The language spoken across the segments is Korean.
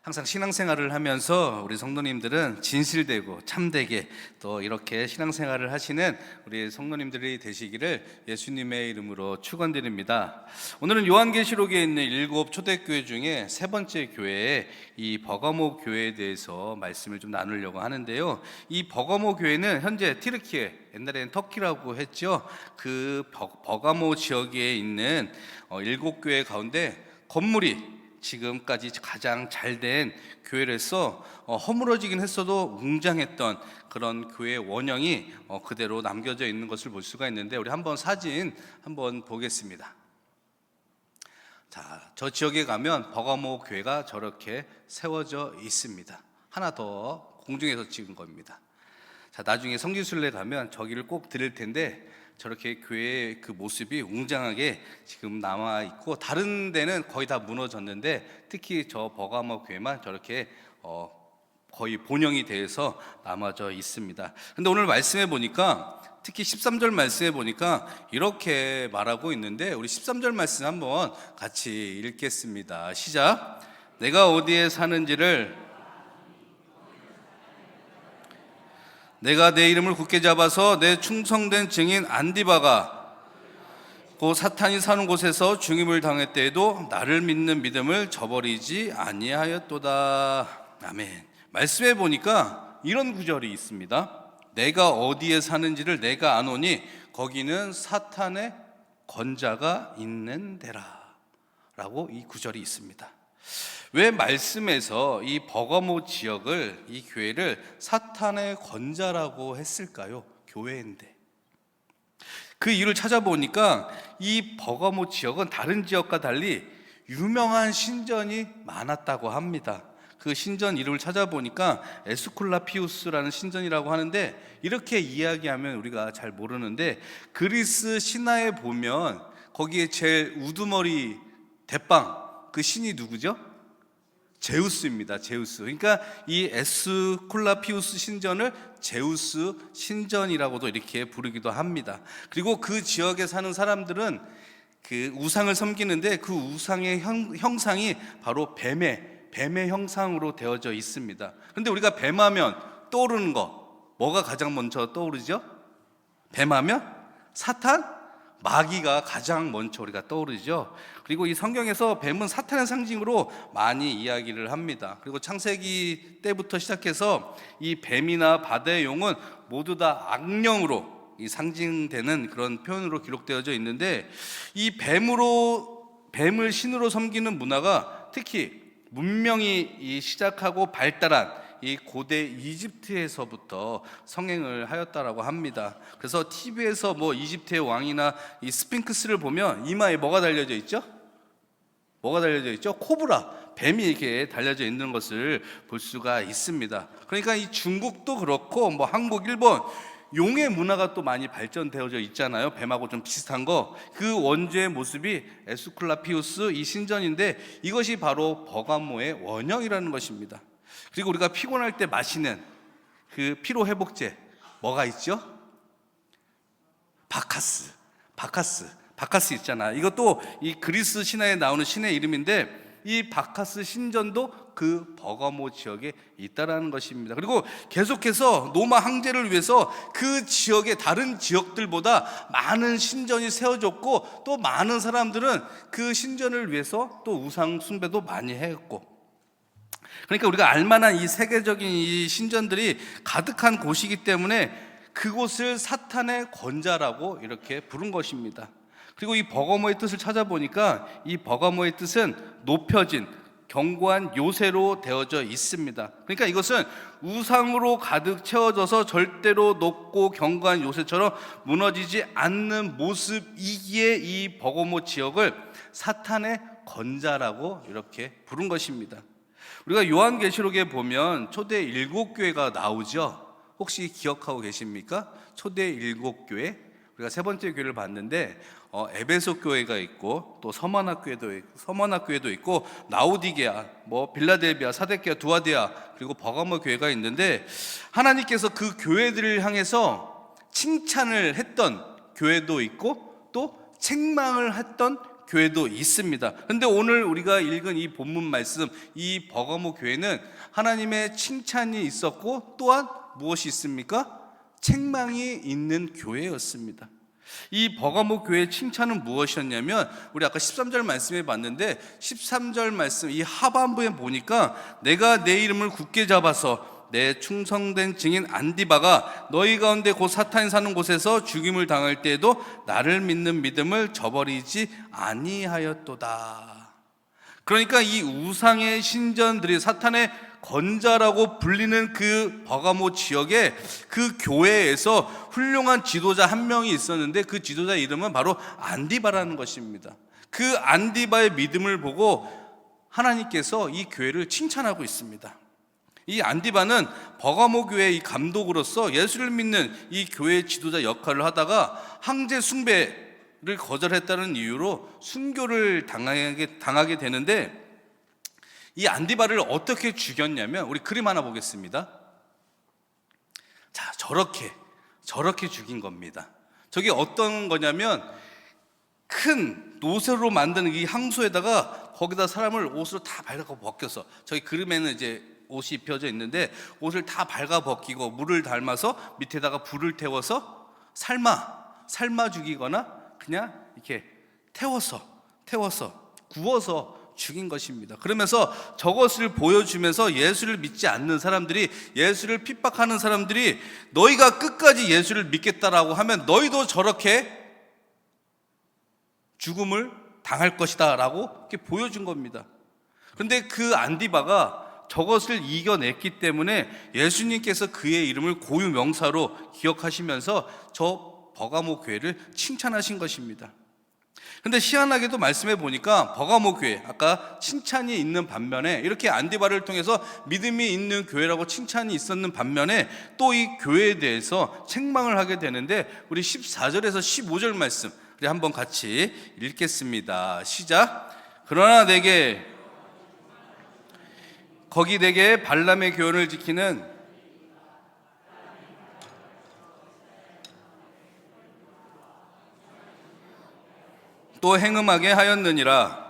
항상 신앙생활을 하면서 우리 성도님들은 진실되고 참되게 또 이렇게 신앙생활을 하시는 우리 성도님들이 되시기를 예수님의 이름으로 축원드립니다. 오늘은 요한계시록에 있는 7 초대교회 중에 세 번째 교회에 이 버가모 교회에 대해서 말씀을 좀 나누려고 하는데요. 이 버가모 교회는 현재 튀르키예, 옛날에는 터키라고 했죠. 그 버가모 지역에 있는 7교회 가운데 건물이 지금까지 가장 잘된 교회로서 허물어지긴 했어도 웅장했던 그런 교회의 원형이 그대로 남겨져 있는 것을 볼 수가 있는데, 우리 한번 사진 한번 보겠습니다. 자, 저 지역에 가면 버가모 교회가 저렇게 세워져 있습니다. 하나 더 공중에서 찍은 겁니다. 자, 나중에 성지순례 가면 저기를 꼭 들을 텐데 저렇게 교회의 그 모습이 웅장하게 지금 남아있고, 다른 데는 거의 다 무너졌는데 특히 저 버가모 교회만 저렇게 거의 본형이 돼서 남아져 있습니다. 근데 오늘 말씀해 보니까, 특히 13절 말씀해 보니까 이렇게 말하고 있는데, 우리 13절 말씀 한번 같이 읽겠습니다. 시작. 내가 어디에 사는지를 내가 내 이름을 굳게 잡아서 내 충성된 증인 안디바가 그 사탄이 사는 곳에서 중임을 당했때에도 나를 믿는 믿음을 저버리지 아니하였도다. 아멘. 말씀해 보니까 이런 구절이 있습니다. 내가 어디에 사는지를 내가 아노니 거기는 사탄의 권자가 있는 데라 라고 이 구절이 있습니다. 왜 말씀에서 이 버가모 지역을, 이 교회를 사탄의 권자라고 했을까요? 교회인데. 그 이유를 찾아보니까 이 버가모 지역은 다른 지역과 달리 유명한 신전이 많았다고 합니다. 그 신전 이름을 찾아보니까 에스쿨라피우스라는 신전이라고 하는데, 이렇게 이야기하면 우리가 잘 모르는데, 그리스 신화에 보면 거기에 제일 우두머리 대빵, 그 신이 누구죠? 제우스입니다. 제우스. 그러니까 이 에스쿨라피우스 신전을 제우스 신전이라고도 이렇게 부르기도 합니다. 그리고 그 지역에 사는 사람들은 그 우상을 섬기는데, 그 우상의 형상이 바로 뱀의 형상으로 되어져 있습니다. 그런데 우리가 뱀하면 떠오르는 거 뭐가 가장 먼저 떠오르죠? 뱀하면 사탄? 마귀가 가장 먼저 우리가 떠오르죠. 그리고 이 성경에서 뱀은 사탄의 상징으로 많이 이야기를 합니다. 그리고 창세기 때부터 시작해서 이 뱀이나 바다의 용은 모두 다 악령으로 이 상징되는 그런 표현으로 기록되어져 있는데, 이 뱀을 신으로 섬기는 문화가 특히 문명이 시작하고 발달한 이 고대 이집트에서부터 성행을 하였다라고 합니다. 그래서 TV에서 뭐 이집트의 왕이나 이 스핑크스를 보면 이마에 뭐가 달려져 있죠? 뭐가 달려져 있죠? 코브라, 뱀이 이렇게 달려져 있는 것을 볼 수가 있습니다. 그러니까 이 중국도 그렇고 뭐 한국, 일본 용의 문화가 또 많이 발전되어져 있잖아요. 뱀하고 좀 비슷한 거. 그 원죄의 모습이 에스쿨라피우스 이 신전인데, 이것이 바로 버가모의 원형이라는 것입니다. 그리고 우리가 피곤할 때 마시는 그 피로회복제 뭐가 있죠? 바카스 있잖아. 이것도 이 그리스 신화에 나오는 신의 이름인데, 이 바카스 신전도 그 버가모 지역에 있다라는 것입니다. 그리고 계속해서 로마 황제를 위해서 그 지역의 다른 지역들보다 많은 신전이 세워졌고, 또 많은 사람들은 그 신전을 위해서 또 우상 숭배도 많이 했고, 그러니까 우리가 알만한 이 세계적인 이 신전들이 가득한 곳이기 때문에 그곳을 사탄의 권자라고 이렇게 부른 것입니다. 그리고 이 버가모의 뜻을 찾아보니까 이 버가모의 뜻은 높여진, 견고한 요새로 되어져 있습니다. 그러니까 이것은 우상으로 가득 채워져서 절대로 높고 견고한 요새처럼 무너지지 않는 모습이기에 이 버가모 지역을 사탄의 권자라고 이렇게 부른 것입니다. 우리가 요한계시록에 보면 초대 7교회가 나오죠. 혹시 기억하고 계십니까? 초대 7교회. 우리가 세 번째 교회를 봤는데 에베소 교회가 있고, 또 서머나 교회도 있고, 라오디게아, 뭐 빌라델비아, 사데케아, 두아디아, 그리고 버가모 교회가 있는데, 하나님께서 그 교회들을 향해서 칭찬을 했던 교회도 있고 또 책망을 했던 교회도 있습니다. 근데 오늘 우리가 읽은 이 본문 말씀, 이 버가모 교회는 하나님의 칭찬이 있었고 또한 무엇이 있습니까? 책망이 있는 교회였습니다. 이 버가모 교회의 칭찬은 무엇이었냐면, 우리 아까 13절 말씀에 봤는데 13절 말씀 이 하반부에 보니까 내가 내 이름을 굳게 잡아서 내 충성된 증인 안디바가 너희 가운데 곧 사탄이 사는 곳에서 죽임을 당할 때에도 나를 믿는 믿음을 저버리지 아니하였도다. 그러니까 이 우상의 신전들이 사탄의 건자라고 불리는 그 버가모 지역에 그 교회에서 훌륭한 지도자 한 명이 있었는데 그 지도자 이름은 바로 안디바라는 것입니다. 그 안디바의 믿음을 보고 하나님께서 이 교회를 칭찬하고 있습니다. 이 안디바는 버가모 교회의 이 감독으로서 예수를 믿는 이 교회의 지도자 역할을 하다가 황제 숭배를 거절했다는 이유로 순교를 당하게 되는데, 이 안디바를 어떻게 죽였냐면, 우리 그림 하나 보겠습니다. 자, 저렇게 죽인 겁니다. 저게 어떤 거냐면, 큰 노새로 만든 이 항소에다가 거기다 사람을 옷으로 다 발라서 벗겨서, 저기 그림에는 이제 옷이 입혀져 있는데 옷을 다 발가 벗기고 물을 닮아서 밑에다가 불을 태워서 삶아 죽이거나 그냥 이렇게 태워서 구워서 죽인 것입니다. 그러면서 저것을 보여주면서 예수를 믿지 않는 사람들이, 예수를 핍박하는 사람들이 너희가 끝까지 예수를 믿겠다라고 하면 너희도 저렇게 죽음을 당할 것이다 라고 이렇게 보여준 겁니다. 그런데 그 안디바가 저것을 이겨냈기 때문에 예수님께서 그의 이름을 고유명사로 기억하시면서 저 버가모 교회를 칭찬하신 것입니다. 근데 희한하게도 말씀해 보니까 버가모 교회, 아까 칭찬이 있는 반면에 이렇게 안디바를 통해서 믿음이 있는 교회라고 칭찬이 있었는 반면에 또 이 교회에 대해서 책망을 하게 되는데, 우리 14절에서 15절 말씀 우리 한번 같이 읽겠습니다. 시작. 그러나 거기 내게 발람의 교훈을 지키는 또 행음하게 하였느니라.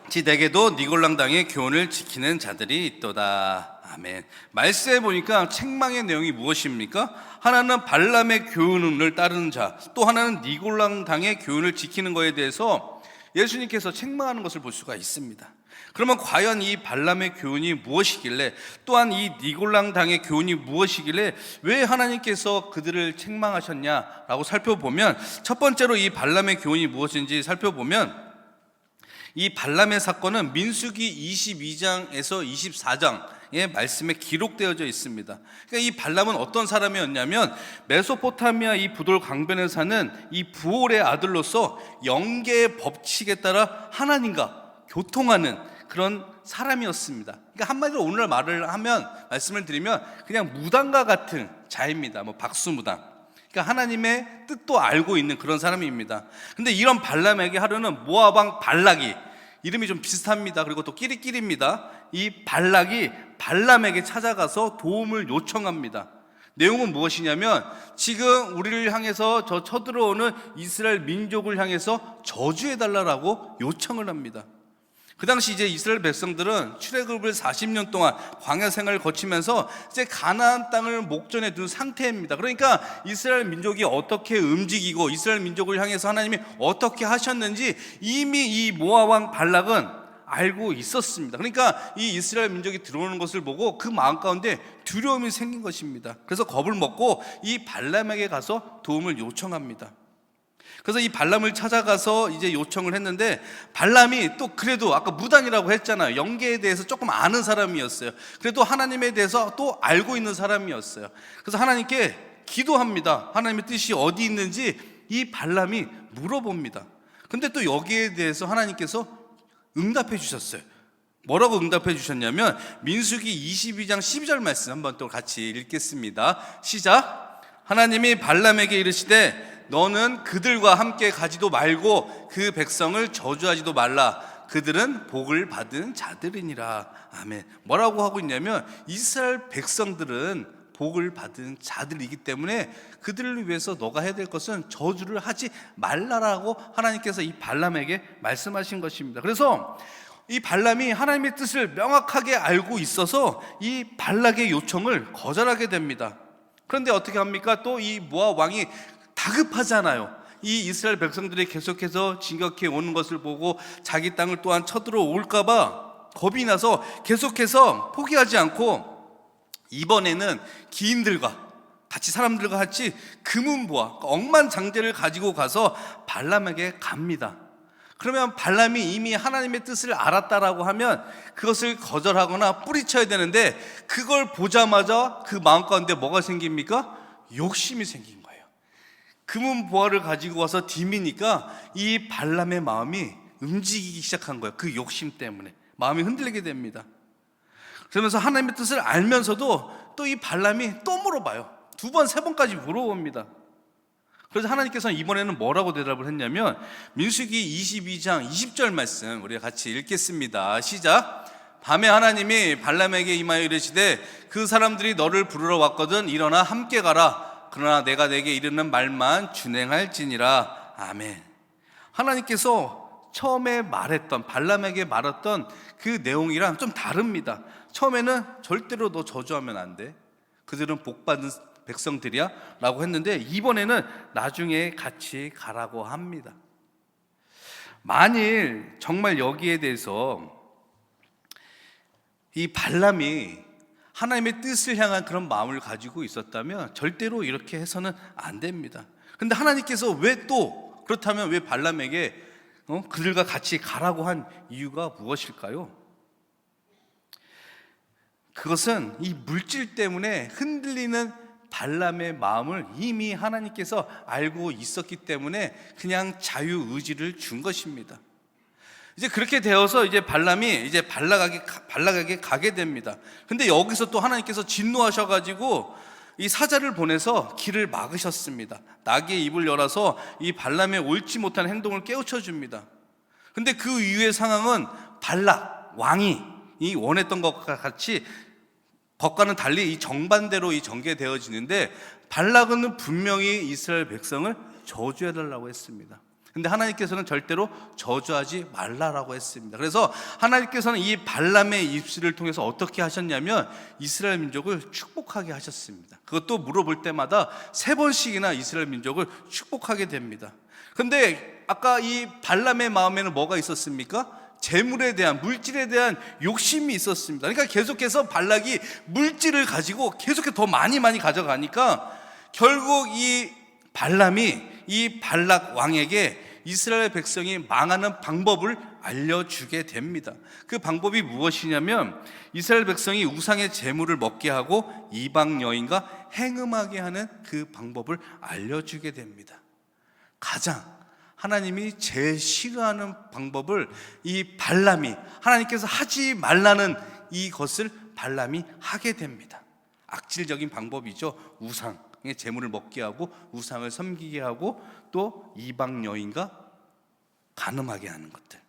지내게도 니골랑당의 교훈을 지키는 자들이 있도다. 아멘. 말씀해 보니까 책망의 내용이 무엇입니까? 하나는 발람의 교훈을 따르는 자, 또 하나는 니골랑당의 교훈을 지키는 것에 대해서 예수님께서 책망하는 것을 볼 수가 있습니다. 그러면 과연 이 발람의 교훈이 무엇이길래, 또한 이 니골랑당의 교훈이 무엇이길래 왜 하나님께서 그들을 책망하셨냐라고 살펴보면, 첫 번째로 이 발람의 교훈이 무엇인지 살펴보면, 이 발람의 사건은 민수기 22장에서 24장의 말씀에 기록되어져 있습니다. 그러니까 이 발람은 어떤 사람이었냐면, 메소포타미아 이 부돌 강변에 사는 이 부올의 아들로서 영계의 법칙에 따라 하나님과 교통하는 그런 사람이었습니다. 그러니까 한마디로 오늘 말씀을 드리면 그냥 무당과 같은 자입니다. 박수무당. 그러니까 하나님의 뜻도 알고 있는 그런 사람입니다. 근데 이런 발람에게 하루는 모압 왕 발락이, 이름이 좀 비슷합니다. 그리고 또 끼리끼리입니다. 이 발락이 발람에게 찾아가서 도움을 요청합니다. 내용은 무엇이냐면, 지금 우리를 향해서 저 쳐들어오는 이스라엘 민족을 향해서 저주해달라고 요청을 합니다. 그 당시 이제 이스라엘 백성들은 출애굽을 40년 동안 광야 생활을 거치면서 이제 가나안 땅을 목전에 둔 상태입니다. 그러니까 이스라엘 민족이 어떻게 움직이고 이스라엘 민족을 향해서 하나님이 어떻게 하셨는지 이미 이 모압 왕 발락은 알고 있었습니다. 그러니까 이 이스라엘 민족이 들어오는 것을 보고 그 마음 가운데 두려움이 생긴 것입니다. 그래서 겁을 먹고 이 발람에게 가서 도움을 요청합니다. 그래서 이 발람을 찾아가서 이제 요청을 했는데, 발람이 또 그래도 아까 무당이라고 했잖아요. 영계에 대해서 조금 아는 사람이었어요. 그래도 하나님에 대해서 또 알고 있는 사람이었어요. 그래서 하나님께 기도합니다. 하나님의 뜻이 어디 있는지 이 발람이 물어봅니다. 근데 또 여기에 대해서 하나님께서 응답해 주셨어요. 뭐라고 응답해 주셨냐면, 민수기 22장 12절 말씀 한번 또 같이 읽겠습니다. 시작. 하나님이 발람에게 이르시되 너는 그들과 함께 가지도 말고 그 백성을 저주하지도 말라. 그들은 복을 받은 자들이니라. 아멘. 뭐라고 하고 있냐면, 이스라엘 백성들은 복을 받은 자들이기 때문에 그들을 위해서 너가 해야 될 것은 저주를 하지 말라라고 하나님께서 이 발람에게 말씀하신 것입니다. 그래서 이 발람이 하나님의 뜻을 명확하게 알고 있어서 이 발락의 요청을 거절하게 됩니다. 그런데 어떻게 합니까? 또 이 모압 왕이 다급하잖아요. 이 이스라엘 백성들이 계속해서 진격해 오는 것을 보고 자기 땅을 또한 쳐들어올까봐 겁이 나서 계속해서 포기하지 않고 이번에는 기인들과 같이 사람들과 같이 금은보화, 억만장자를 가지고 가서 발람에게 갑니다. 그러면 발람이 이미 하나님의 뜻을 알았다라고 하면 그것을 거절하거나 뿌리쳐야 되는데, 그걸 보자마자 그 마음 가운데 뭐가 생깁니까? 욕심이 생긴 거예요. 금은보화를 가지고 와서 디미니까 이 발람의 마음이 움직이기 시작한 거예요. 그 욕심 때문에 마음이 흔들리게 됩니다. 그러면서 하나님의 뜻을 알면서도 또 이 발람이 또 물어봐요. 2번, 3번까지 물어봅니다. 그래서 하나님께서는 이번에는 뭐라고 대답을 했냐면, 민수기 22장 20절 말씀 우리가 같이 읽겠습니다. 시작. 밤에 하나님이 발람에게 임하여 이르시되 그 사람들이 너를 부르러 왔거든 일어나 함께 가라. 그러나 내가 내게 이르는 말만 준행할지니라. 아멘. 하나님께서 처음에 말했던, 발람에게 말했던 그 내용이랑 좀 다릅니다. 처음에는 절대로 너 저주하면 안 돼, 그들은 복받은 백성들이야 라고 했는데, 이번에는 나중에 같이 가라고 합니다. 만일 정말 여기에 대해서 이 발람이 하나님의 뜻을 향한 그런 마음을 가지고 있었다면 절대로 이렇게 해서는 안 됩니다. 근데 하나님께서 왜 또, 그렇다면 왜 발람에게 그들과 같이 가라고 한 이유가 무엇일까요? 그것은 이 물질 때문에 흔들리는 발람의 마음을 이미 하나님께서 알고 있었기 때문에 그냥 자유의지를 준 것입니다. 이제 그렇게 되어서 이제 발람이 이제 발락에게 가게 됩니다. 근데 여기서 또 하나님께서 진노하셔가지고 이 사자를 보내서 길을 막으셨습니다. 나귀의 입을 열어서 이 발람의 옳지 못한 행동을 깨우쳐 줍니다. 근데 그 이후의 상황은 발락 왕이 이 원했던 것과 같이, 것과는 달리 이 정반대로 이 전개되어지는데, 발락은 분명히 이스라엘 백성을 저주해달라고 했습니다. 근데 하나님께서는 절대로 저주하지 말라라고 했습니다. 그래서 하나님께서는 이 발람의 입술을 통해서 어떻게 하셨냐면 이스라엘 민족을 축복하게 하셨습니다. 그것도 물어볼 때마다 3번씩이나 이스라엘 민족을 축복하게 됩니다. 근데 아까 이 발람의 마음에는 뭐가 있었습니까? 재물에 대한, 물질에 대한 욕심이 있었습니다. 그러니까 계속해서 발락이 물질을 가지고 계속해서 더 많이 가져가니까 결국 이 발람이 이 발락 왕에게 이스라엘 백성이 망하는 방법을 알려주게 됩니다. 그 방법이 무엇이냐면 이스라엘 백성이 우상의 재물을 먹게 하고 이방 여인과 행음하게 하는 그 방법을 알려주게 됩니다. 가장 하나님이 제일 싫어하는 방법을 이 발람이, 하나님께서 하지 말라는 이것을 발람이 하게 됩니다. 악질적인 방법이죠. 우상의 재물을 먹게 하고 우상을 섬기게 하고 또 이방 여인과 간음하게 하는 것들.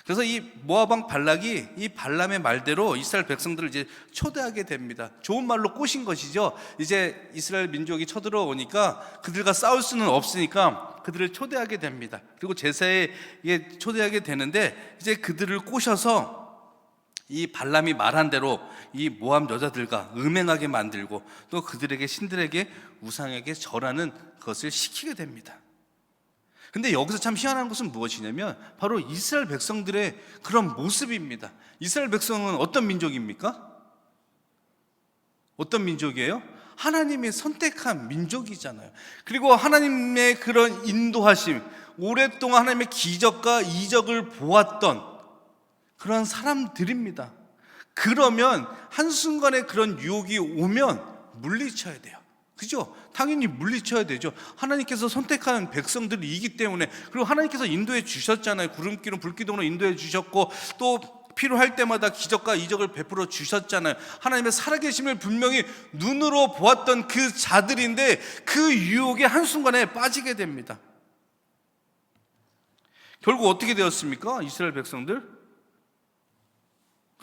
그래서 이 모압 왕 발락이 이 발람의 말대로 이스라엘 백성들을 이제 초대하게 됩니다. 좋은 말로 꼬신 것이죠. 이제 이스라엘 민족이 쳐들어오니까 그들과 싸울 수는 없으니까 그들을 초대하게 됩니다. 그리고 제사에 초대하게 되는데, 이제 그들을 꼬셔서 이 발람이 말한 대로 이 모압 여자들과 음행하게 만들고 또 그들에게, 신들에게, 우상에게 절하는 것을 시키게 됩니다. 근데 여기서 참 희한한 것은 무엇이냐면 바로 이스라엘 백성들의 그런 모습입니다. 이스라엘 백성은 어떤 민족입니까? 어떤 민족이에요? 하나님의 선택한 민족이잖아요. 그리고 하나님의 그런 인도하심, 오랫동안 하나님의 기적과 이적을 보았던 그런 사람들입니다. 그러면 한순간에 그런 유혹이 오면 물리쳐야 돼요. 그죠? 당연히 물리쳐야 되죠. 하나님께서 선택한 백성들이기 때문에. 그리고 하나님께서 인도해 주셨잖아요. 구름기로 불기둥으로 인도해 주셨고 또 필요할 때마다 기적과 이적을 베풀어 주셨잖아요. 하나님의 살아계심을 분명히 눈으로 보았던 그 자들인데 그 유혹에 한순간에 빠지게 됩니다. 결국 어떻게 되었습니까? 이스라엘 백성들?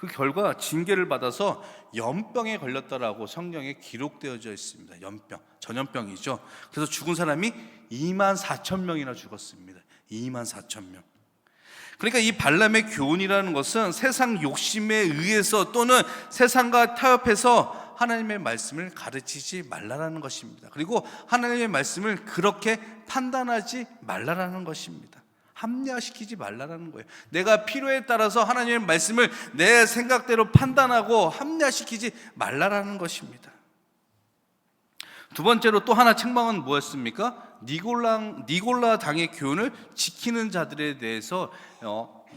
그 결과 징계를 받아서 연병에 걸렸다라고 성경에 기록되어져 있습니다. 연병, 전염병이죠. 그래서 죽은 사람이 24,000명이나 죽었습니다. 24,000명. 그러니까 이 발람의 교훈이라는 것은 세상 욕심에 의해서 또는 세상과 타협해서 하나님의 말씀을 가르치지 말라라는 것입니다. 그리고 하나님의 말씀을 그렇게 판단하지 말라라는 것입니다. 합리화시키지 말라라는 거예요. 내가 필요에 따라서 하나님의 말씀을 내 생각대로 판단하고 합리화시키지 말라라는 것입니다. 두 번째로 또 하나 책망은 뭐였습니까? 니골라 당의 교훈을 지키는 자들에 대해서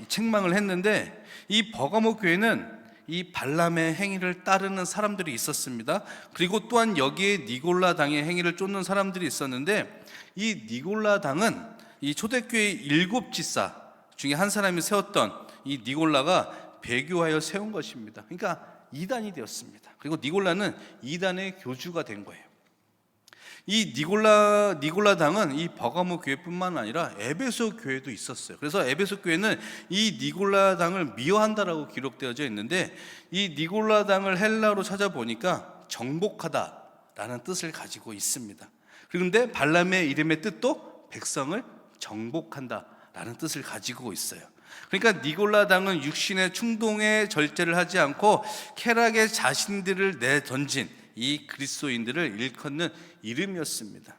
책망을 했는데, 이 버가모 교회는 이 발람의 행위를 따르는 사람들이 있었습니다. 그리고 또한 여기에 니골라 당의 행위를 쫓는 사람들이 있었는데, 이 니골라 당은 이 초대교회 7지사 중에 한 사람이 세웠던 이 니골라가 배교하여 세운 것입니다. 그러니까 이단이 되었습니다. 그리고 니골라는 이단의 교주가 된 거예요. 이 니골라 당은 이 버가모 교회뿐만 아니라 에베소 교회도 있었어요. 그래서 에베소 교회는 이 니골라 당을 미워한다라고 기록되어져 있는데, 이 니골라 당을 헬라어로 찾아보니까 정복하다라는 뜻을 가지고 있습니다. 그런데 발람의 이름의 뜻도 백성을 정복한다라는 뜻을 가지고 있어요. 그러니까 니골라 당은 육신의 충동에 절제를 하지 않고 쾌락에 자신들을 내던진 이 그리스도인들을 일컫는 이름이었습니다.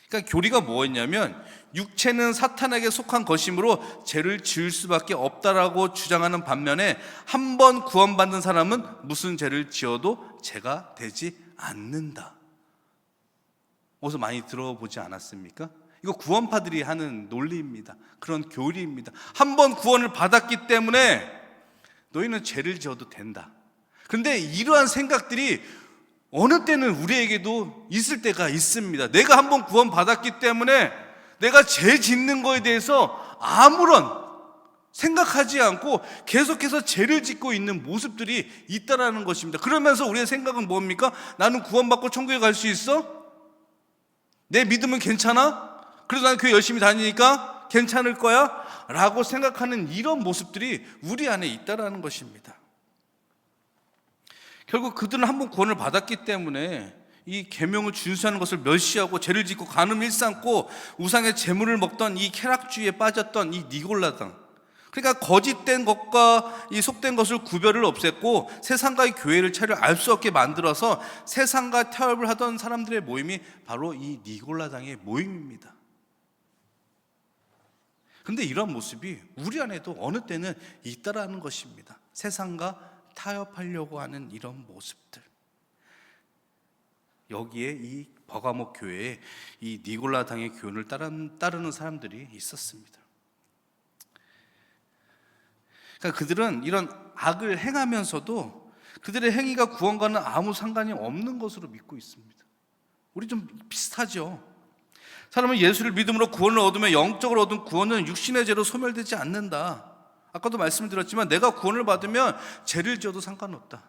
그러니까 교리가 뭐였냐면, 육체는 사탄에게 속한 것이므로 죄를 지을 수밖에 없다라고 주장하는 반면에, 한 번 구원받는 사람은 무슨 죄를 지어도 죄가 되지 않는다. 어디서 많이 들어보지 않았습니까? 이거 구원파들이 하는 논리입니다. 그런 교리입니다. 한 번 구원을 받았기 때문에 너희는 죄를 지어도 된다. 그런데 이러한 생각들이 어느 때는 우리에게도 있을 때가 있습니다. 내가 한 번 구원 받았기 때문에 내가 죄 짓는 거에 대해서 아무런 생각하지 않고 계속해서 죄를 짓고 있는 모습들이 있다라는 것입니다. 그러면서 우리의 생각은 뭡니까? 나는 구원받고 천국에 갈 수 있어? 내 믿음은 괜찮아? 그래도 나는 교회 열심히 다니니까 괜찮을 거야? 라고 생각하는 이런 모습들이 우리 안에 있다라는 것입니다. 결국 그들은 한번 구원을 받았기 때문에 이 계명을 준수하는 것을 멸시하고 죄를 짓고 간음을 일삼고 우상의 재물을 먹던 이 쾌락주의에 빠졌던 이 니골라 당, 그러니까 거짓된 것과 이 속된 것을 구별을 없앴고 세상과의 교회를 차를 알 수 없게 만들어서 세상과 타협을 하던 사람들의 모임이 바로 이 니골라 당의 모임입니다. 그런데 이런 모습이 우리 안에도 어느 때는 있다라는 것입니다. 세상과 타협하려고 하는 이런 모습들. 여기에 이 버가모 교회에 이 니골라 당의 교훈을 따르는 사람들이 있었습니다. 그러니까 그들은 이런 악을 행하면서도 그들의 행위가 구원과는 아무 상관이 없는 것으로 믿고 있습니다. 우리 좀 비슷하죠. 사람은 예수를 믿음으로 구원을 얻으면 영적으로 얻은 구원은 육신의 죄로 소멸되지 않는다. 아까도 말씀을 드렸지만 내가 구원을 받으면 죄를 지어도 상관없다.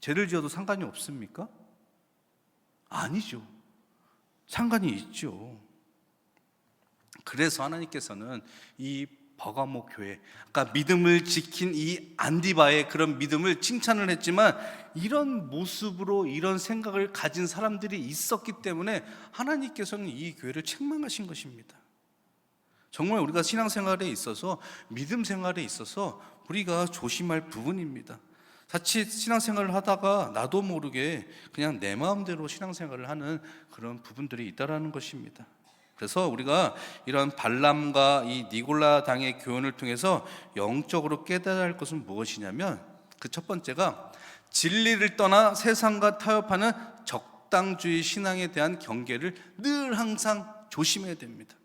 죄를 지어도 상관이 없습니까? 아니죠. 상관이 있죠. 그래서 하나님께서는 이 버가모 교회, 아까 믿음을 지킨 이 안디바의 그런 믿음을 칭찬을 했지만, 이런 모습으로 이런 생각을 가진 사람들이 있었기 때문에 하나님께서는 이 교회를 책망하신 것입니다. 정말 우리가 신앙생활에 있어서, 믿음 생활에 있어서 우리가 조심할 부분입니다. 자칫 신앙생활을 하다가 나도 모르게 그냥 내 마음대로 신앙생활을 하는 그런 부분들이 있다라는 것입니다. 그래서 우리가 이런 발람과 이 니골라 당의 교훈을 통해서 영적으로 깨달아야 할 것은 무엇이냐면, 그 첫 번째가 진리를 떠나 세상과 타협하는 적당주의 신앙에 대한 경계를 늘 항상 조심해야 됩니다.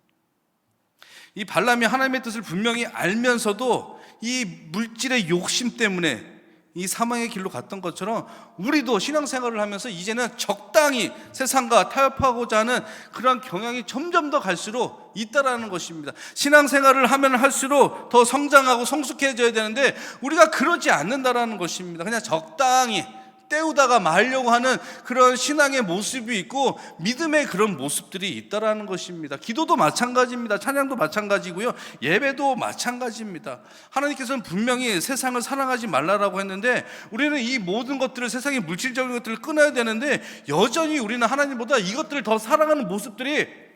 이 발람이 하나님의 뜻을 분명히 알면서도 이 물질의 욕심 때문에 이 사망의 길로 갔던 것처럼, 우리도 신앙생활을 하면서 이제는 적당히 세상과 타협하고자 하는 그런 경향이 점점 더 갈수록 있다라는 것입니다. 신앙생활을 하면 할수록 더 성장하고 성숙해져야 되는데 우리가 그러지 않는다라는 것입니다. 그냥 적당히 때우다가 말려고 하는 그런 신앙의 모습이 있고 믿음의 그런 모습들이 있다라는 것입니다. 기도도 마찬가지입니다. 찬양도 마찬가지고요. 예배도 마찬가지입니다. 하나님께서는 분명히 세상을 사랑하지 말라라고 했는데 우리는 이 모든 것들을, 세상의 물질적인 것들을 끊어야 되는데 여전히 우리는 하나님보다 이것들을 더 사랑하는 모습들이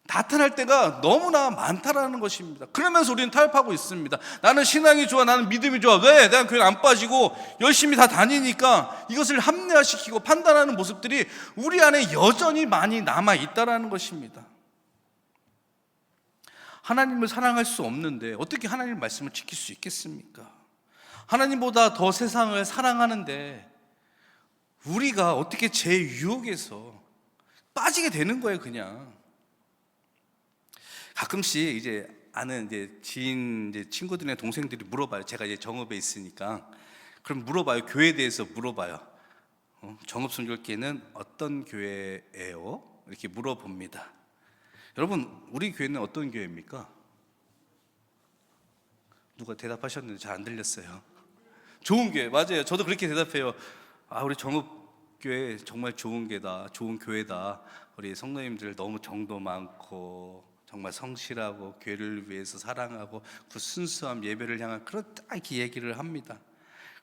나타날 때가 너무나 많다라는 것입니다. 그러면서 우리는 타협하고 있습니다. 나는 신앙이 좋아, 나는 믿음이 좋아. 왜? 내가 교회 안 빠지고 열심히 다 다니니까. 이것을 합리화시키고 판단하는 모습들이 우리 안에 여전히 많이 남아있다라는 것입니다. 하나님을 사랑할 수 없는데 어떻게 하나님의 말씀을 지킬 수 있겠습니까? 하나님보다 더 세상을 사랑하는데 우리가 어떻게 제 유혹에서 빠지게 되는 거예요, 그냥. 가끔씩 이제 아는 지인 친구들이나 동생들이 물어봐요. 제가 이제 정읍에 있으니까. 그럼 물어봐요. 교회에 대해서 물어봐요. 정읍순교회는 어떤 교회예요? 이렇게 물어봅니다. 여러분, 우리 교회는 어떤 교회입니까? 누가 대답하셨는데 잘 안 들렸어요. 좋은 교회. 맞아요. 저도 그렇게 대답해요. 우리 정읍교회 정말 좋은 교회다. 좋은 교회다. 우리 성도님들 너무 정도 많고 정말 성실하고 교회를 위해서 사랑하고 그 순수함, 예배를 향한 그런 딱 이렇게 얘기를 합니다.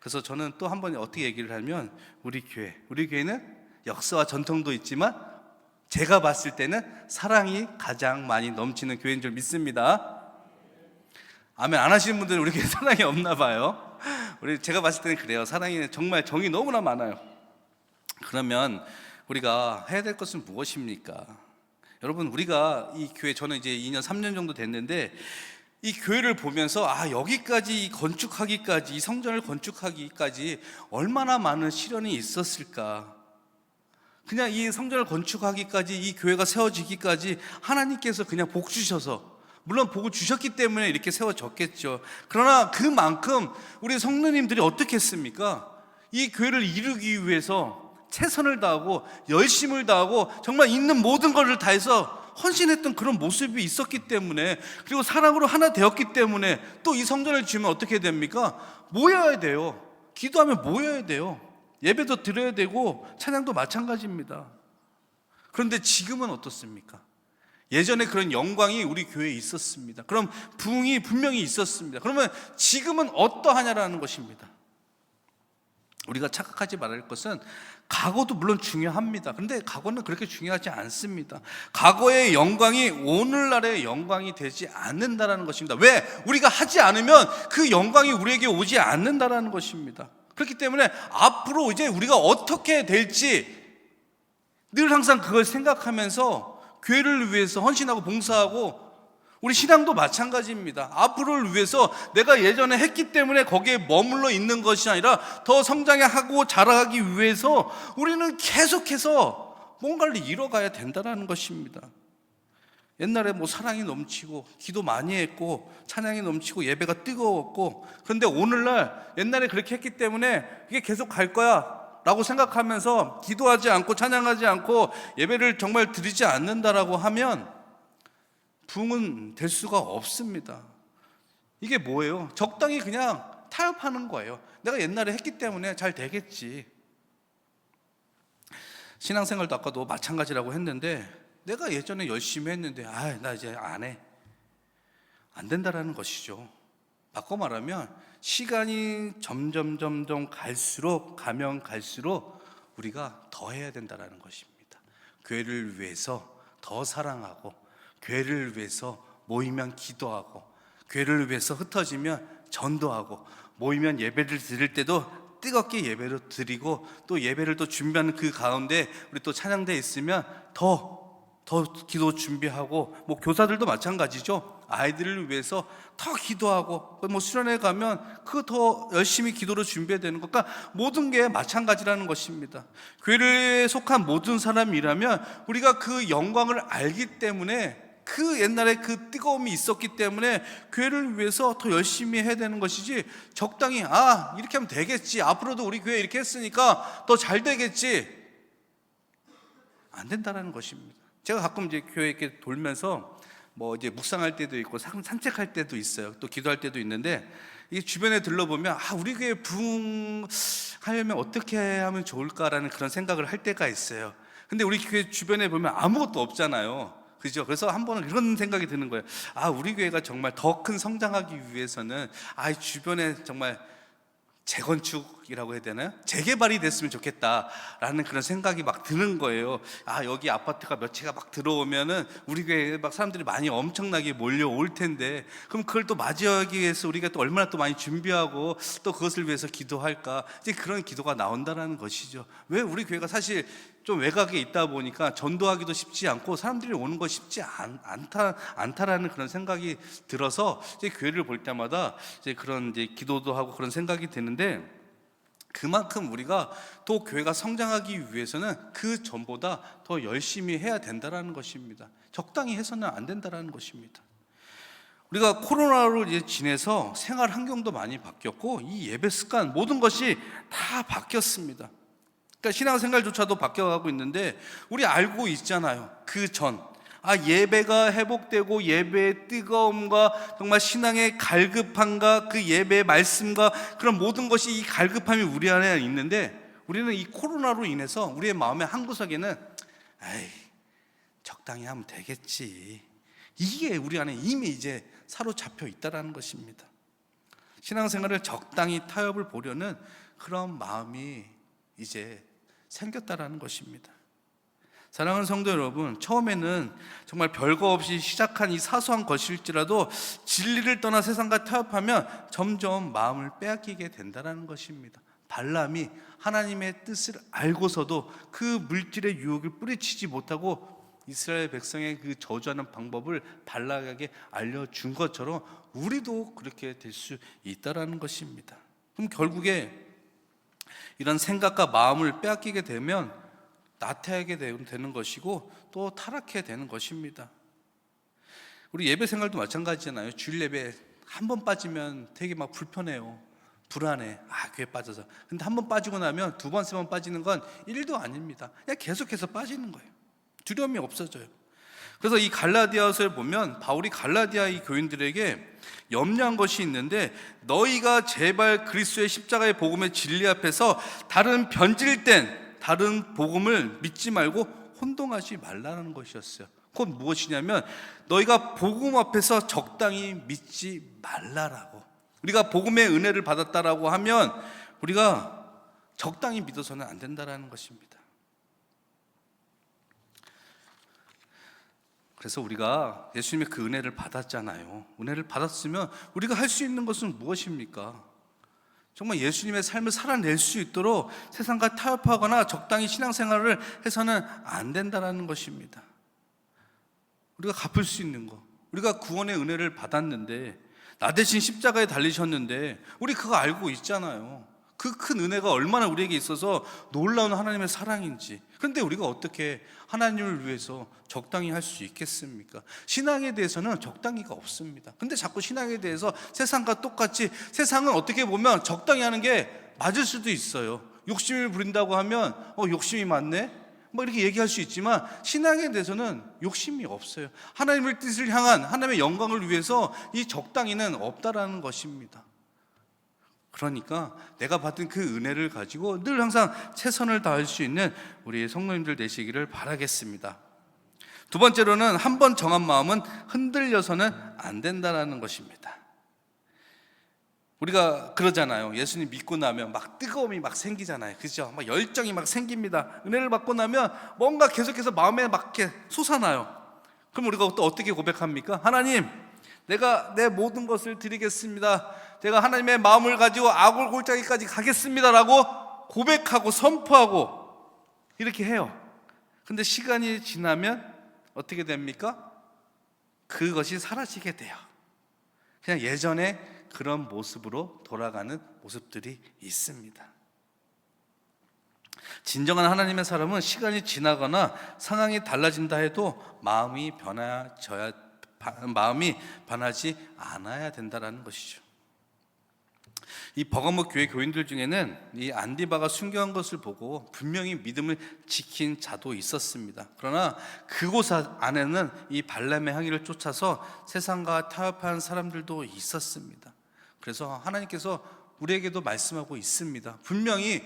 그래서 저는 또 한 번 어떻게 얘기를 하면 우리 교회는 역사와 전통도 있지만 제가 봤을 때는 사랑이 가장 많이 넘치는 교회인 줄 믿습니다. 아멘 안 하시는 분들은 우리 교회 사랑이 없나 봐요. 제가 봤을 때는 그래요. 사랑이 정말 정이 너무나 많아요. 그러면 우리가 해야 될 것은 무엇입니까? 여러분, 우리가 이 교회, 저는 이제 2년 3년 정도 됐는데 이 교회를 보면서 여기까지 건축하기까지, 이 성전을 건축하기까지 얼마나 많은 시련이 있었을까. 그냥 이 성전을 건축하기까지, 이 교회가 세워지기까지 하나님께서 그냥 복 주셔서, 물론 복을 주셨기 때문에 이렇게 세워졌겠죠. 그러나 그만큼 우리 성도님들이 어떻게 했습니까? 이 교회를 이루기 위해서 최선을 다하고 열심을 다하고 정말 있는 모든 것을 다해서 헌신했던 그런 모습이 있었기 때문에, 그리고 사랑으로 하나 되었기 때문에 또 이 성전을 지으면 어떻게 됩니까? 모여야 돼요. 기도하면 모여야 돼요. 예배도 드려야 되고 찬양도 마찬가지입니다. 그런데 지금은 어떻습니까? 예전에 그런 영광이 우리 교회에 있었습니다. 그럼 부흥이 분명히 있었습니다. 그러면 지금은 어떠하냐라는 것입니다. 우리가 착각하지 말아야 할 것은, 과거도 물론 중요합니다. 그런데 과거는 그렇게 중요하지 않습니다. 과거의 영광이 오늘날의 영광이 되지 않는다라는 것입니다. 왜? 우리가 하지 않으면 그 영광이 우리에게 오지 않는다라는 것입니다. 그렇기 때문에 앞으로 이제 우리가 어떻게 될지 늘 항상 그걸 생각하면서 교회를 위해서 헌신하고 봉사하고, 우리 신앙도 마찬가지입니다. 앞으로를 위해서 내가 예전에 했기 때문에 거기에 머물러 있는 것이 아니라 더 성장하고 자라가기 위해서 우리는 계속해서 뭔가를 이뤄가야 된다는 것입니다. 옛날에 사랑이 넘치고 기도 많이 했고 찬양이 넘치고 예배가 뜨거웠고, 그런데 오늘날 옛날에 그렇게 했기 때문에 이게 계속 갈 거야 라고 생각하면서 기도하지 않고 찬양하지 않고 예배를 정말 드리지 않는다라고 하면 부흥은 될 수가 없습니다. 이게 뭐예요? 적당히 그냥 타협하는 거예요. 내가 옛날에 했기 때문에 잘 되겠지. 신앙생활도 아까도 마찬가지라고 했는데, 내가 예전에 열심히 했는데 나 이제 안 해. 안 된다라는 것이죠. 바꿔 말하면 시간이 점점 가면 갈수록 우리가 더 해야 된다라는 것입니다. 교회를 위해서 더 사랑하고, 교회를 위해서 모이면 기도하고, 교회를 위해서 흩어지면 전도하고, 모이면 예배를 드릴 때도 뜨겁게 예배를 드리고, 또 예배를 또 준비하는 그 가운데 우리 또 찬양대에 있으면 더 기도 준비하고, 교사들도 마찬가지죠. 아이들을 위해서 더 기도하고, 수련회 가면 그 더 열심히 기도를 준비해야 되는 것. 그러니까 모든 게 마찬가지라는 것입니다. 교회에 속한 모든 사람이라면 우리가 그 영광을 알기 때문에, 그 옛날에 그 뜨거움이 있었기 때문에 교회를 위해서 더 열심히 해야 되는 것이지, 적당히 이렇게 하면 되겠지, 앞으로도 우리 교회 이렇게 했으니까 더 잘 되겠지, 안 된다는 것입니다. 제가 가끔 이제 교회 이렇게 돌면서 이제 묵상할 때도 있고 산책할 때도 있어요. 또 기도할 때도 있는데, 이게 주변에 들러보면 우리 교회 부흥하려면 어떻게 하면 좋을까라는 그런 생각을 할 때가 있어요. 근데 우리 교회 주변에 보면 아무것도 없잖아요. 그죠? 그래서 한 번은 이런 생각이 드는 거예요. 우리 교회가 정말 더 큰 성장하기 위해서는 주변에 정말 재건축이라고 해야 되나요? 재개발이 됐으면 좋겠다라는 그런 생각이 막 드는 거예요. 여기 아파트가 몇 채가 막 들어오면은 우리 교회에 막 사람들이 많이 엄청나게 몰려올 텐데, 그럼 그걸 또 맞이하기 위해서 우리가 또 얼마나 또 많이 준비하고 또 그것을 위해서 기도할까? 이제 그런 기도가 나온다라는 것이죠. 왜? 우리 교회가 사실 좀 외곽에 있다 보니까 전도하기도 쉽지 않고 사람들이 오는 거 쉽지 않다라는 그런 생각이 들어서 이제 교회를 볼 때마다 이제 그런 이제 기도도 하고 그런 생각이 드는데, 그만큼 우리가 또 교회가 성장하기 위해서는 그 전보다 더 열심히 해야 된다라는 것입니다. 적당히 해서는 안 된다라는 것입니다. 우리가 코로나로 이제 지내서 생활 환경도 많이 바뀌었고 이 예배 습관 모든 것이 다 바뀌었습니다. 그러니까 신앙생활조차도 바뀌어가고 있는데, 우리 알고 있잖아요. 그 전 예배가 회복되고 예배의 뜨거움과 정말 신앙의 갈급함과 그 예배의 말씀과 그런 모든 것이, 이 갈급함이 우리 안에 있는데, 우리는 이 코로나로 인해서 우리의 마음의 한 구석에는 적당히 하면 되겠지, 이게 우리 안에 이미 이제 사로잡혀 있다라는 것입니다. 신앙생활을 적당히 타협을 보려는 그런 마음이 이제 생겼다라는 것입니다. 사랑하는 성도 여러분, 처음에는 정말 별거 없이 시작한 이 사소한 것일지라도 진리를 떠나 세상과 타협하면 점점 마음을 빼앗기게 된다는 것입니다. 발람이 하나님의 뜻을 알고서도 그 물질의 유혹을 뿌리치지 못하고 이스라엘 백성의 그 저주하는 방법을 발락에게 알려준 것처럼 우리도 그렇게 될 수 있다는 것입니다. 그럼 결국에 이런 생각과 마음을 빼앗기게 되면 나태하게 되는 것이고 또 타락해 되는 것입니다. 우리 예배 생활도 마찬가지잖아요. 주일 예배 한 번 빠지면 되게 막 불편해요. 불안해. 교회 빠져서. 근데 한 번 빠지고 나면 두 번, 세 번 빠지는 건 일도 아닙니다. 그냥 계속해서 빠지는 거예요. 두려움이 없어져요. 그래서 이 갈라디아서를 보면 바울이 갈라디아 이 교인들에게 염려한 것이 있는데, 너희가 제발 그리스도의 십자가의 복음의 진리 앞에서 다른 변질된 다른 복음을 믿지 말고 혼동하지 말라는 것이었어요. 그건 무엇이냐면 너희가 복음 앞에서 적당히 믿지 말라라고. 우리가 복음의 은혜를 받았다라고 하면 우리가 적당히 믿어서는 안 된다라는 것입니다. 그래서 우리가 예수님의 그 은혜를 받았잖아요. 은혜를 받았으면 우리가 할 수 있는 것은 무엇입니까? 정말 예수님의 삶을 살아낼 수 있도록 세상과 타협하거나 적당히 신앙생활을 해서는 안 된다는 것입니다. 우리가 갚을 수 있는 것, 우리가 구원의 은혜를 받았는데, 나 대신 십자가에 달리셨는데 우리 그거 알고 있잖아요. 그 큰 은혜가 얼마나 우리에게 있어서 놀라운 하나님의 사랑인지. 그런데 우리가 어떻게 하나님을 위해서 적당히 할 수 있겠습니까? 신앙에 대해서는 적당히가 없습니다. 근데 자꾸 신앙에 대해서 세상과 똑같이, 세상은 어떻게 보면 적당히 하는 게 맞을 수도 있어요. 욕심을 부린다고 하면 욕심이 많네? 이렇게 얘기할 수 있지만 신앙에 대해서는 욕심이 없어요. 하나님의 뜻을 향한 하나님의 영광을 위해서 이 적당히는 없다라는 것입니다. 그러니까 내가 받은 그 은혜를 가지고 늘 항상 최선을 다할 수 있는 우리 성도님들 되시기를 바라겠습니다. 두 번째로는 한 번 정한 마음은 흔들려서는 안 된다는 것입니다. 우리가 그러잖아요. 예수님 믿고 나면 막 뜨거움이 막 생기잖아요. 그죠? 막 열정이 막 생깁니다. 은혜를 받고 나면 뭔가 계속해서 마음에 막 이렇게 솟아나요. 그럼 우리가 또 어떻게 고백합니까? 하나님, 내가 내 모든 것을 드리겠습니다. 제가 하나님의 마음을 가지고 아골 골짜기까지 가겠습니다라고 고백하고 선포하고 이렇게 해요. 근데 시간이 지나면 어떻게 됩니까? 그것이 사라지게 돼요. 그냥 예전에 그런 모습으로 돌아가는 모습들이 있습니다. 진정한 하나님의 사람은 시간이 지나거나 상황이 달라진다 해도 마음이 변하지 않아야 된다는 것이죠. 이 버가모 교회 교인들 중에는 이 안디바가 순교한 것을 보고 분명히 믿음을 지킨 자도 있었습니다. 그러나 그곳 안에는 이 발람의 항의를 쫓아서 세상과 타협한 사람들도 있었습니다. 그래서 하나님께서 우리에게도 말씀하고 있습니다. 분명히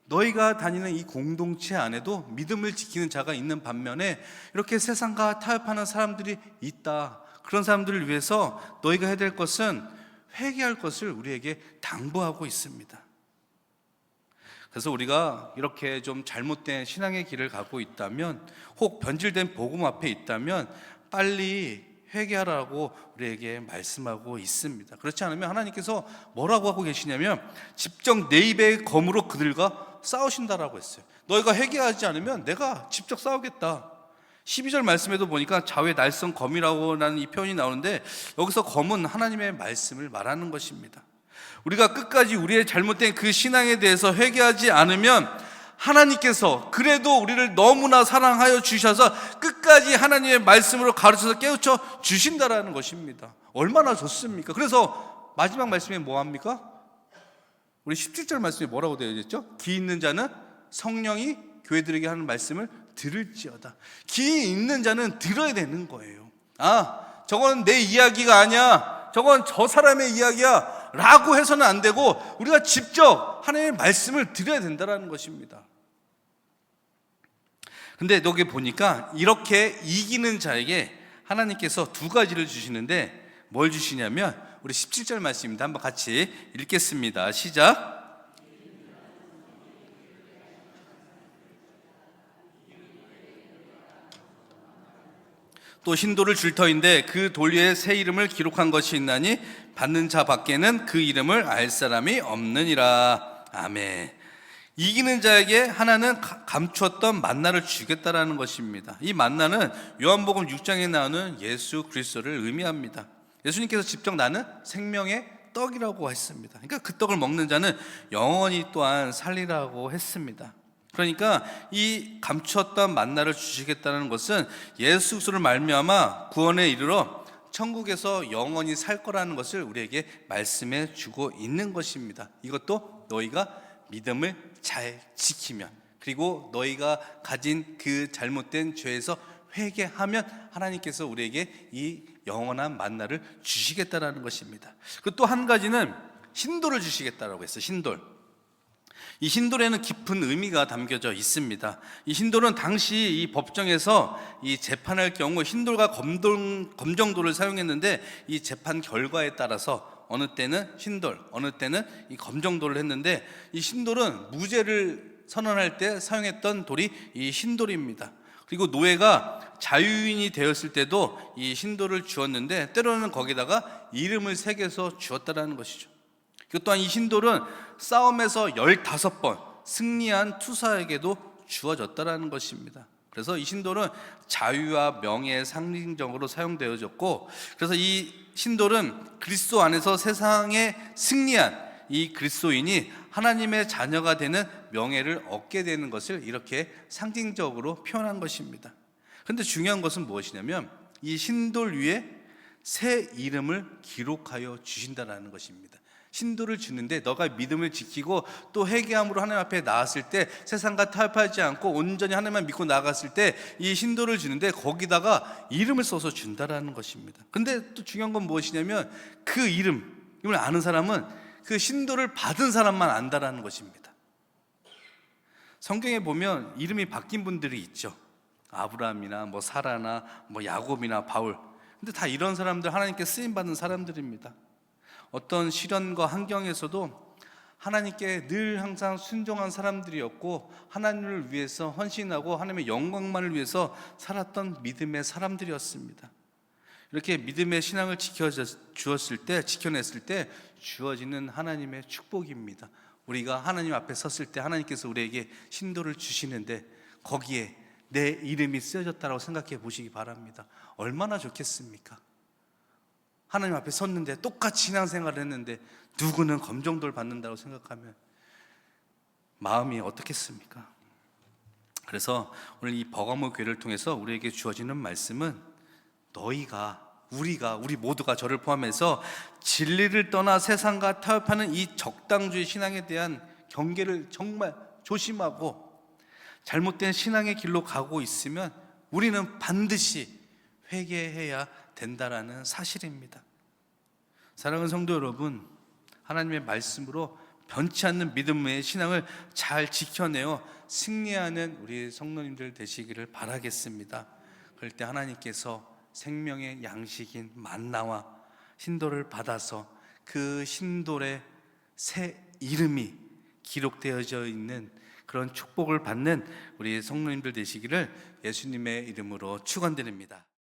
너희가 다니는 이 공동체 안에도 믿음을 지키는 자가 있는 반면에 이렇게 세상과 타협하는 사람들이 있다. 그런 사람들을 위해서 너희가 해야 될 것은 회개할 것을 우리에게 당부하고 있습니다. 그래서 우리가 이렇게 좀 잘못된 신앙의 길을 가고 있다면, 혹 변질된 복음 앞에 있다면 빨리 회개하라고 우리에게 말씀하고 있습니다. 그렇지 않으면 하나님께서 뭐라고 하고 계시냐면 직접 내 입의 검으로 그들과 싸우신다라고 했어요. 너희가 회개하지 않으면 내가 직접 싸우겠다. 12절 말씀에도 보니까 좌우의 날선 검이라고 하는 이 표현이 나오는데, 여기서 검은 하나님의 말씀을 말하는 것입니다. 우리가 끝까지 우리의 잘못된 그 신앙에 대해서 회개하지 않으면 하나님께서 그래도 우리를 너무나 사랑하여 주셔서 끝까지 하나님의 말씀으로 가르쳐서 깨우쳐 주신다라는 것입니다. 얼마나 좋습니까? 그래서 마지막 말씀에 뭐합니까? 우리 17절 말씀에 뭐라고 되어 있죠? 기 있는 자는 성령이 교회들에게 하는 말씀을 들을지어다. 기 있는 자는 들어야 되는 거예요. 아, 저건 내 이야기가 아니야, 저건 저 사람의 이야기야 라고 해서는 안 되고 우리가 직접 하나님의 말씀을 들어야 된다는 것입니다. 근데 여기 보니까 이렇게 이기는 자에게 하나님께서 두 가지를 주시는데 뭘 주시냐면 우리 17절 말씀입니다. 한번 같이 읽겠습니다. 시작. 또 흰돌을 줄 터인데 그 돌 위에 새 이름을 기록한 것이 있나니 받는 자 밖에는 그 이름을 알 사람이 없느니라. 아멘. 이기는 자에게 하나는 감추었던 만나를 주겠다라는 것입니다. 이 만나는 요한복음 6장에 나오는 예수 그리스도를 의미합니다. 예수님께서 직접 나는 생명의 떡이라고 했습니다. 그러니까 그 떡을 먹는 자는 영원히 또한 살리라고 했습니다. 그러니까 이 감추었던 만나를 주시겠다는 것은 예수 그리스도를 말미암아 구원에 이르러 천국에서 영원히 살 거라는 것을 우리에게 말씀해 주고 있는 것입니다. 이것도 너희가 믿음을 잘 지키면, 그리고 너희가 가진 그 잘못된 죄에서 회개하면 하나님께서 우리에게 이 영원한 만나를 주시겠다라는 것입니다. 그 또 한 가지는 흰돌을 주시겠다라고 했어요. 흰돌. 이 흰돌에는 깊은 의미가 담겨져 있습니다. 이 흰돌은 당시 이 법정에서 이 재판할 경우 흰돌과 검정돌을 사용했는데, 이 재판 결과에 따라서 어느 때는 흰돌, 어느 때는 이 검정돌을 했는데, 이 흰돌은 무죄를 선언할 때 사용했던 돌이 이 흰돌입니다. 그리고 노예가 자유인이 되었을 때도 이 흰돌을 주었는데 때로는 거기다가 이름을 새겨서 주었다라는 것이죠. 그 또한 이 흰돌은 싸움에서 15번 승리한 투사에게도 주어졌다라는 것입니다. 그래서 이 흰돌은 자유와 명예의 상징적으로 사용되어졌고, 그래서 이 흰돌은 그리스도 안에서 세상에 승리한 이 그리스도인이 하나님의 자녀가 되는 명예를 얻게 되는 것을 이렇게 상징적으로 표현한 것입니다. 그런데 중요한 것은 무엇이냐면 이 흰돌 위에 새 이름을 기록하여 주신다는 것입니다. 흰돌을 주는데 너가 믿음을 지키고 또 회개함으로 하나님 앞에 나왔을 때, 세상과 타협하지 않고 온전히 하나님만 믿고 나갔을 때 이 흰돌을 주는데 거기다가 이름을 써서 준다라는 것입니다. 근데 또 중요한 건 무엇이냐면 그 이름을 아는 사람은 그 흰돌을 받은 사람만 안다라는 것입니다. 성경에 보면 이름이 바뀐 분들이 있죠. 아브라함이나 뭐 사라나 뭐 야곱이나 바울. 근데 다 이런 사람들 하나님께 쓰임 받는 사람들입니다. 어떤 시련과 환경에서도 하나님께 늘 항상 순종한 사람들이었고, 하나님을 위해서 헌신하고 하나님의 영광만을 위해서 살았던 믿음의 사람들이었습니다. 이렇게 믿음의 신앙을 지켜냈을 때 주어지는 하나님의 축복입니다. 우리가 하나님 앞에 섰을 때 하나님께서 우리에게 흰돌을 주시는데 거기에 내 이름이 쓰여졌다고 생각해 보시기 바랍니다. 얼마나 좋겠습니까? 하나님 앞에 섰는데 똑같이 신앙생활을 했는데 누구는 검정돌 받는다고 생각하면 마음이 어떻겠습니까? 그래서 오늘 이 버가모 교회를 통해서 우리에게 주어지는 말씀은 우리 모두가 저를 포함해서 진리를 떠나 세상과 타협하는 이 적당주의 신앙에 대한 경계를 정말 조심하고 잘못된 신앙의 길로 가고 있으면 우리는 반드시 회개해야 된다라는 사실입니다. 사랑하는 성도 여러분, 하나님의 말씀으로 변치 않는 믿음의 신앙을 잘 지켜내어 승리하는 우리 성도님들 되시기를 바라겠습니다. 그럴 때 하나님께서 생명의 양식인 만나와 흰돌을 받아서 그 흰돌에 새 이름이 기록되어져 있는 그런 축복을 받는 우리 성도님들 되시기를 예수님의 이름으로 축원드립니다.